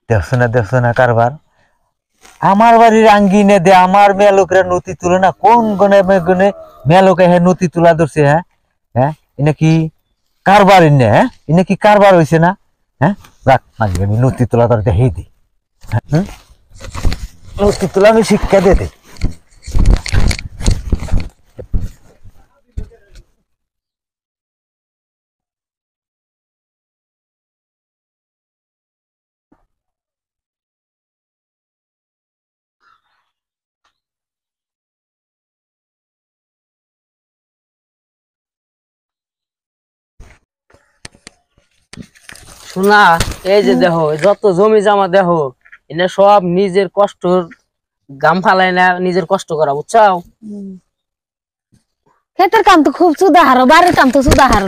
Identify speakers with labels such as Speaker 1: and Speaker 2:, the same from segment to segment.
Speaker 1: দেখছো না কারবার আমার বাড়ির আঙ্গিনে দে আমার মেয়ে লোকেরা নথি তুলে না কোন গনে মেয়ে লোকে হ্যাঁ নথি তুলা ধরছে হ্যাঁ হ্যাঁ এনে কি কারবার এনে হ্যাঁ এনে কি কারবার হয়েছে না হ্যাঁ রাখ আমি নথি তোলা তোর দেখেই দিই নথি তোলা আমি শিক্ষা দিয়ে দিই
Speaker 2: শোনা, এই যে দেখো যত জমি জমা দেখো এটা সব নিজের কষ্টর গাম ফালাই না, নিজের কষ্ট করা, বুঝছাও?
Speaker 3: ক্ষেতের কাম তো খুব সুদাহার, বাড়ির কাম তো সুদাহার।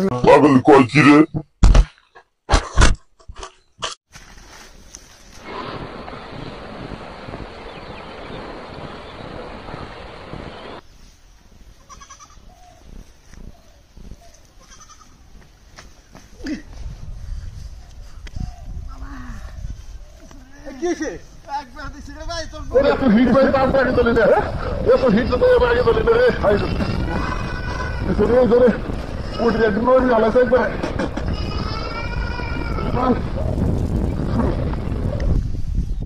Speaker 4: হিট